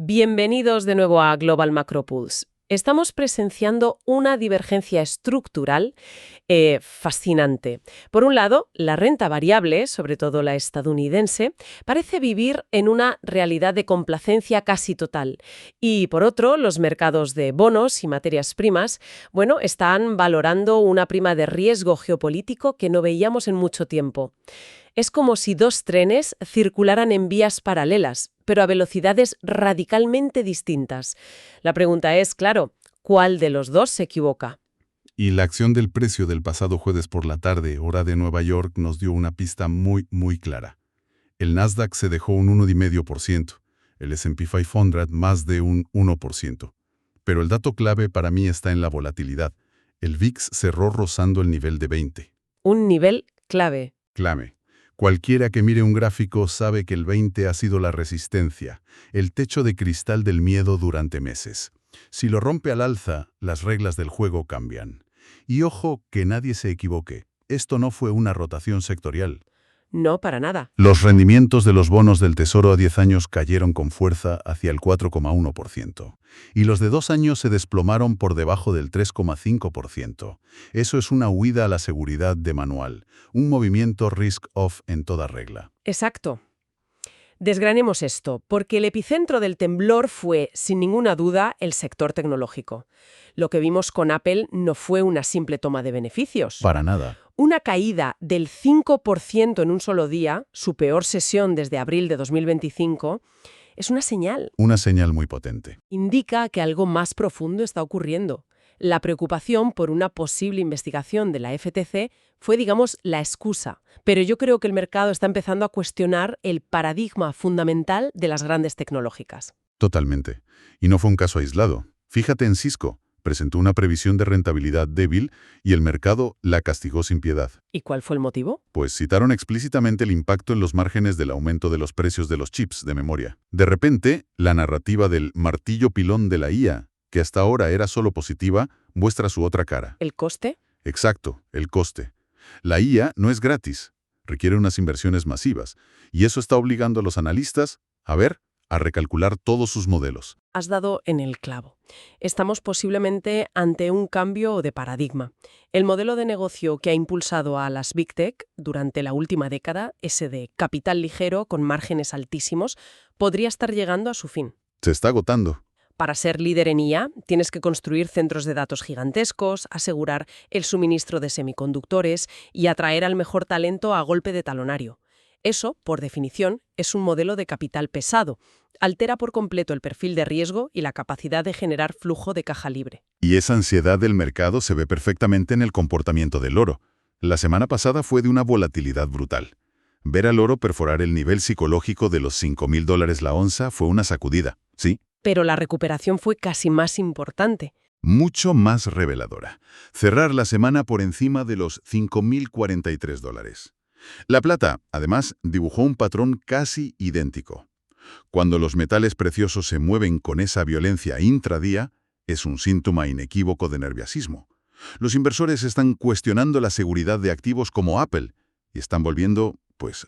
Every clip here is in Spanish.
Bienvenidos de nuevo a Global Macro Pulse. Estamos presenciando una divergencia estructural fascinante. Por un lado, la renta variable, sobre todo la estadounidense, parece vivir en una realidad de complacencia casi total. Y por otro, los mercados de bonos y materias primas, están valorando una prima de riesgo geopolítico que no veíamos en mucho tiempo. Es como si dos trenes circularan en vías paralelas, pero a velocidades radicalmente distintas. La pregunta es, claro, ¿cuál de los dos se equivoca? Y la acción del precio del pasado jueves por la tarde, hora de Nueva York, nos dio una pista muy clara. El Nasdaq se dejó un 1,5%, el S&P 500 más de un 1%. Pero el dato clave para mí está en la volatilidad. El VIX cerró rozando el nivel de 20. Un nivel clave. Clave. Cualquiera que mire un gráfico sabe que el 20 ha sido la resistencia, el techo de cristal del miedo durante meses. Si lo rompe al alza, las reglas del juego cambian. Y ojo, que nadie se equivoque, esto no fue una rotación sectorial. No, para nada. Los rendimientos de los bonos del Tesoro a 10 años cayeron con fuerza hacia el 4,1%, y los de 2 años se desplomaron por debajo del 3,5%. Eso es una huida a la seguridad de manual, un movimiento risk-off en toda regla. Exacto. Desgranemos esto, porque el epicentro del temblor fue, sin ninguna duda, el sector tecnológico. Lo que vimos con Apple no fue una simple toma de beneficios. Para nada. Una caída del 5% en un solo día, su peor sesión desde abril de 2025, es una señal. Una señal muy potente. Indica que algo más profundo está ocurriendo. La preocupación por una posible investigación de la FTC fue, digamos, la excusa. Pero yo creo que el mercado está empezando a cuestionar el paradigma fundamental de las grandes tecnológicas. Totalmente. Y no fue un caso aislado. Fíjate en Cisco. Presentó una previsión de rentabilidad débil y el mercado la castigó sin piedad. ¿Y cuál fue el motivo? Pues citaron explícitamente el impacto en los márgenes del aumento de los precios de los chips de memoria. De repente, la narrativa del martillo pilón de la IA, que hasta ahora era solo positiva, muestra su otra cara. ¿El coste? Exacto, el coste. La IA no es gratis, requiere unas inversiones masivas, y eso está obligando a los analistas, a recalcular todos sus modelos. Has dado en el clavo. Estamos posiblemente ante un cambio de paradigma. El modelo de negocio que ha impulsado a las Big Tech durante la última década, ese de capital ligero con márgenes altísimos, podría estar llegando a su fin. Se está agotando. Para ser líder en IA, tienes que construir centros de datos gigantescos, asegurar el suministro de semiconductores y atraer al mejor talento a golpe de talonario. Eso, por definición, es un modelo de capital pesado. Altera por completo el perfil de riesgo y la capacidad de generar flujo de caja libre. Y esa ansiedad del mercado se ve perfectamente en el comportamiento del oro. La semana pasada fue de una volatilidad brutal. Ver al oro perforar el nivel psicológico de los $5,000 la onza fue una sacudida, ¿sí? Pero la recuperación fue casi más importante. Mucho más reveladora. Cerrar la semana por encima de los $5,043. La plata, además, dibujó un patrón casi idéntico. Cuando los metales preciosos se mueven con esa violencia intradía, es un síntoma inequívoco de nerviosismo. Los inversores están cuestionando la seguridad de activos como Apple y están volviendo,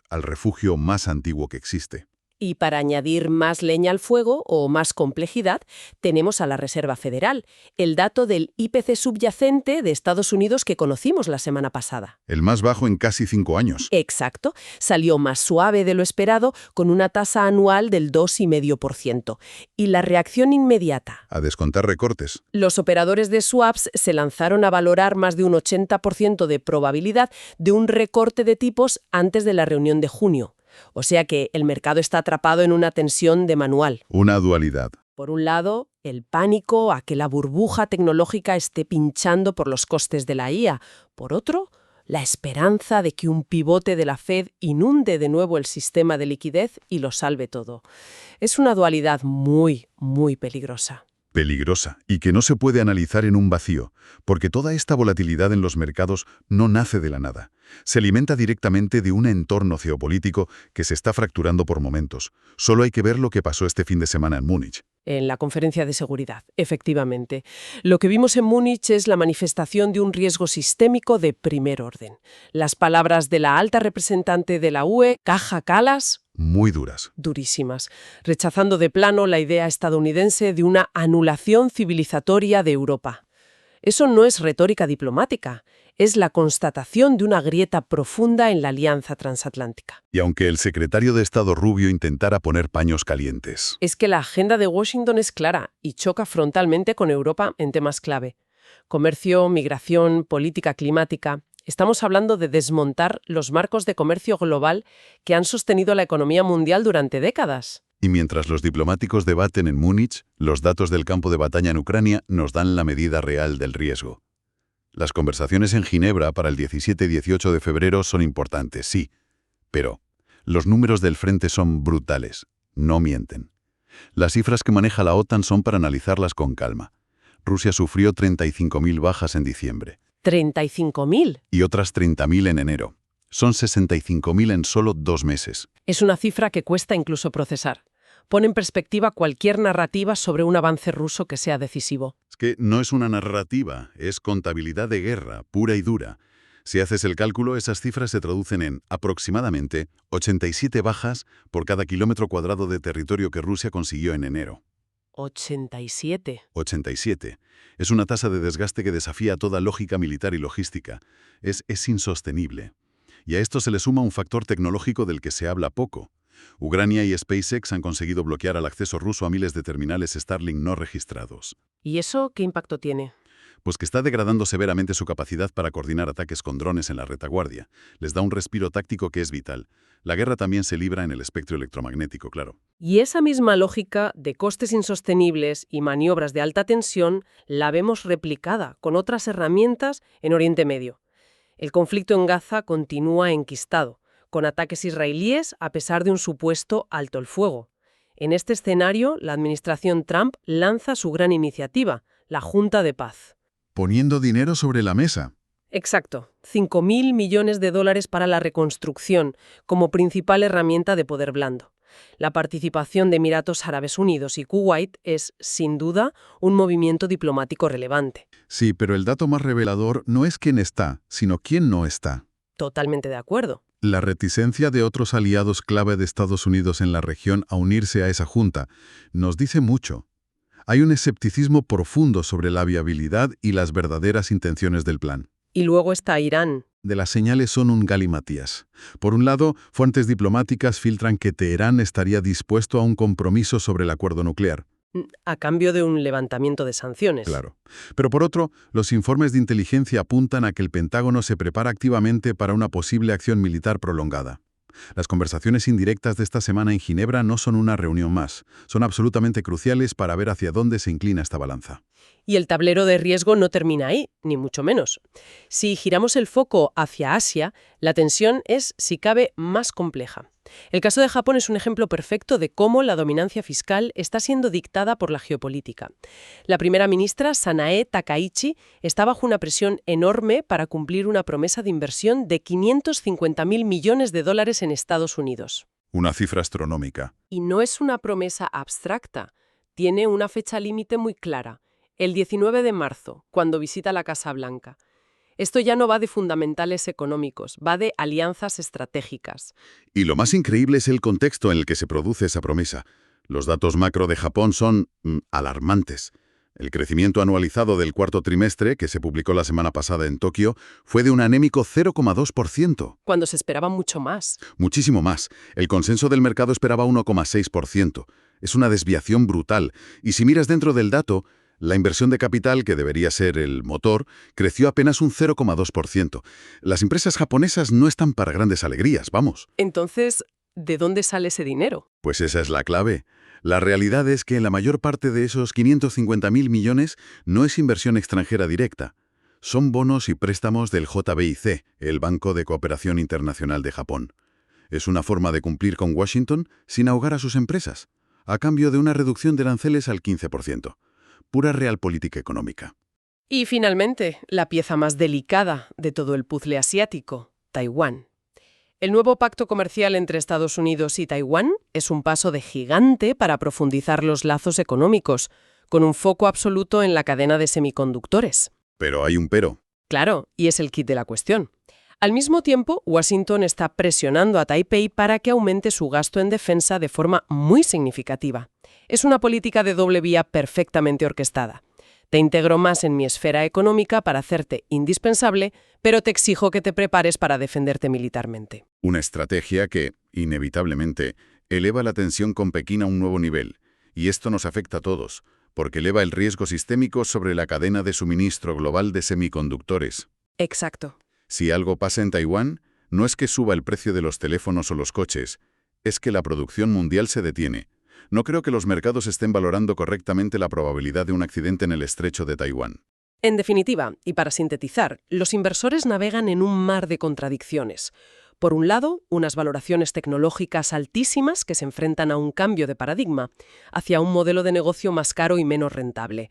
al refugio más antiguo que existe. Y para añadir más leña al fuego o más complejidad, tenemos a la Reserva Federal, el dato del IPC subyacente de Estados Unidos que conocimos la semana pasada. El más bajo en casi 5 años. Exacto. Salió más suave de lo esperado, con una tasa anual del 2,5%. Y la reacción inmediata. A descontar recortes. Los operadores de swaps se lanzaron a valorar más de un 80% de probabilidad de un recorte de tipos antes de la reunión de junio. O sea que el mercado está atrapado en una tensión de manual. Una dualidad. Por un lado, el pánico a que la burbuja tecnológica esté pinchando por los costes de la IA. Por otro, la esperanza de que un pivote de la Fed inunde de nuevo el sistema de liquidez y lo salve todo. Es una dualidad muy peligrosa. Peligrosa, y que no se puede analizar en un vacío, porque toda esta volatilidad en los mercados no nace de la nada. Se alimenta directamente de un entorno geopolítico que se está fracturando por momentos. Solo hay que ver lo que pasó este fin de semana en Múnich. En la conferencia de seguridad, efectivamente. Lo que vimos en Múnich es la manifestación de un riesgo sistémico de primer orden. Las palabras de la alta representante de la UE, Kaja Kallas, muy duras. Durísimas, rechazando de plano la idea estadounidense de una anulación civilizatoria de Europa. Eso no es retórica diplomática, es la constatación de una grieta profunda en la alianza transatlántica. Y aunque el secretario de Estado Rubio intentara poner paños calientes. Es que la agenda de Washington es clara y choca frontalmente con Europa en temas clave. Comercio, migración, política climática. Estamos hablando de desmontar los marcos de comercio global que han sostenido la economía mundial durante décadas. Y mientras los diplomáticos debaten en Múnich, los datos del campo de batalla en Ucrania nos dan la medida real del riesgo. Las conversaciones en Ginebra para el 17 y 18 de febrero son importantes, sí, pero los números del frente son brutales, no mienten. Las cifras que maneja la OTAN son para analizarlas con calma. Rusia sufrió 35.000 bajas en diciembre. ¿35.000? Y otras 30.000 en enero. Son 65.000 en solo 2 meses. Es una cifra que cuesta incluso procesar. Pone en perspectiva cualquier narrativa sobre un avance ruso que sea decisivo. Es que no es una narrativa, es contabilidad de guerra, pura y dura. Si haces el cálculo, esas cifras se traducen en aproximadamente 87 bajas por cada kilómetro cuadrado de territorio que Rusia consiguió en enero. 87. 87. Es una tasa de desgaste que desafía toda lógica militar y logística. Es insostenible. Y a esto se le suma un factor tecnológico del que se habla poco. Ucrania y SpaceX han conseguido bloquear el acceso ruso a miles de terminales Starlink no registrados. ¿Y eso qué impacto tiene? Pues que está degradando severamente su capacidad para coordinar ataques con drones en la retaguardia. Les da un respiro táctico que es vital. La guerra también se libra en el espectro electromagnético, claro. Y esa misma lógica de costes insostenibles y maniobras de alta tensión la vemos replicada con otras herramientas en Oriente Medio. El conflicto en Gaza continúa enquistado, con ataques israelíes a pesar de un supuesto alto el fuego. En este escenario, la administración Trump lanza su gran iniciativa, la Junta de Paz. Poniendo dinero sobre la mesa. Exacto, 5.000 millones de dólares para la reconstrucción como principal herramienta de poder blando. La participación de Emiratos Árabes Unidos y Kuwait es, sin duda, un movimiento diplomático relevante. Sí, pero el dato más revelador no es quién está, sino quién no está. Totalmente de acuerdo. La reticencia de otros aliados clave de Estados Unidos en la región a unirse a esa junta nos dice mucho. Hay un escepticismo profundo sobre la viabilidad y las verdaderas intenciones del plan. Y luego está Irán. De las señales son un galimatías. Por un lado, fuentes diplomáticas filtran que Teherán estaría dispuesto a un compromiso sobre el acuerdo nuclear. A cambio de un levantamiento de sanciones. Claro. Pero por otro, los informes de inteligencia apuntan a que el Pentágono se prepara activamente para una posible acción militar prolongada. Las conversaciones indirectas de esta semana en Ginebra no son una reunión más. Son absolutamente cruciales para ver hacia dónde se inclina esta balanza. Y el tablero de riesgo no termina ahí, ni mucho menos. Si giramos el foco hacia Asia, la tensión es, si cabe, más compleja. El caso de Japón es un ejemplo perfecto de cómo la dominancia fiscal está siendo dictada por la geopolítica. La primera ministra, Sanae Takaichi, está bajo una presión enorme para cumplir una promesa de inversión de 550.000 millones de dólares en Estados Unidos. Una cifra astronómica. Y no es una promesa abstracta. Tiene una fecha límite muy clara. El 19 de marzo, cuando visita la Casa Blanca. Esto ya no va de fundamentales económicos, va de alianzas estratégicas. Y lo más increíble es el contexto en el que se produce esa promesa. Los datos macro de Japón son alarmantes. El crecimiento anualizado del cuarto trimestre, que se publicó la semana pasada en Tokio, fue de un anémico 0,2%. Cuando se esperaba mucho más. Muchísimo más. El consenso del mercado esperaba 1,6%. Es una desviación brutal. Y si miras dentro del dato, la inversión de capital, que debería ser el motor, creció apenas un 0,2%. Las empresas japonesas no están para grandes alegrías, vamos. Entonces, ¿de dónde sale ese dinero? Pues esa es la clave. La realidad es que la mayor parte de esos 550.000 millones no es inversión extranjera directa. Son bonos y préstamos del JBIC, el Banco de Cooperación Internacional de Japón. Es una forma de cumplir con Washington sin ahogar a sus empresas, a cambio de una reducción de aranceles al 15%. Pura realpolitik económica. Y finalmente, la pieza más delicada de todo el puzzle asiático, Taiwán. El nuevo pacto comercial entre Estados Unidos y Taiwán es un paso de gigante para profundizar los lazos económicos, con un foco absoluto en la cadena de semiconductores. Pero hay un pero. Claro, y es el quid de la cuestión. Al mismo tiempo, Washington está presionando a Taipei para que aumente su gasto en defensa de forma muy significativa. Es una política de doble vía perfectamente orquestada. Te integro más en mi esfera económica para hacerte indispensable, pero te exijo que te prepares para defenderte militarmente. Una estrategia que, inevitablemente, eleva la tensión con Pekín a un nuevo nivel. Y esto nos afecta a todos, porque eleva el riesgo sistémico sobre la cadena de suministro global de semiconductores. Exacto. Si algo pasa en Taiwán, no es que suba el precio de los teléfonos o los coches, es que la producción mundial se detiene. No creo que los mercados estén valorando correctamente la probabilidad de un accidente en el estrecho de Taiwán. En definitiva, y para sintetizar, los inversores navegan en un mar de contradicciones. Por un lado, unas valoraciones tecnológicas altísimas que se enfrentan a un cambio de paradigma, hacia un modelo de negocio más caro y menos rentable.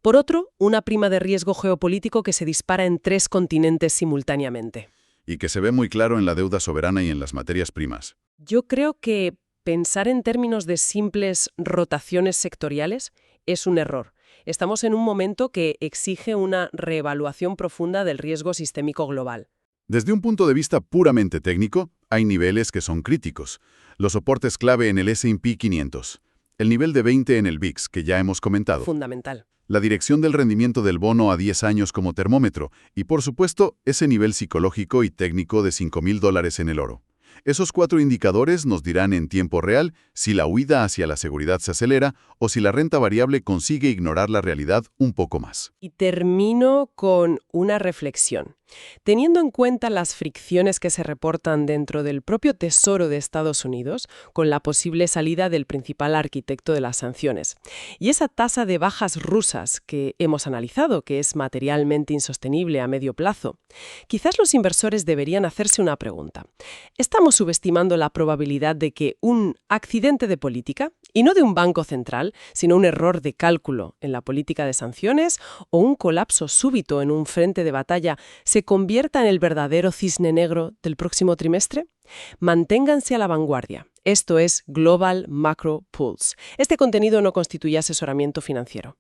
Por otro, una prima de riesgo geopolítico que se dispara en 3 continentes simultáneamente. Y que se ve muy claro en la deuda soberana y en las materias primas. Yo creo que pensar en términos de simples rotaciones sectoriales es un error. Estamos en un momento que exige una reevaluación profunda del riesgo sistémico global. Desde un punto de vista puramente técnico, hay niveles que son críticos. Los soportes clave en el S&P 500. El nivel de 20 en el VIX, que ya hemos comentado. Fundamental. La dirección del rendimiento del bono a 10 años como termómetro. Y, por supuesto, ese nivel psicológico y técnico de $5,000 en el oro. Esos 4 indicadores nos dirán en tiempo real si la huida hacia la seguridad se acelera o si la renta variable consigue ignorar la realidad un poco más. Y termino con una reflexión. Teniendo en cuenta las fricciones que se reportan dentro del propio Tesoro de Estados Unidos, con la posible salida del principal arquitecto de las sanciones, y esa tasa de bajas rusas que hemos analizado, que es materialmente insostenible a medio plazo, quizás los inversores deberían hacerse una pregunta. ¿Estamos subestimando la probabilidad de que un accidente de política, y no de un banco central, sino un error de cálculo en la política de sanciones o un colapso súbito en un frente de batalla, se convierta en el verdadero cisne negro del próximo trimestre? Manténganse a la vanguardia. Esto es Global Macro Pulse. Este contenido no constituye asesoramiento financiero.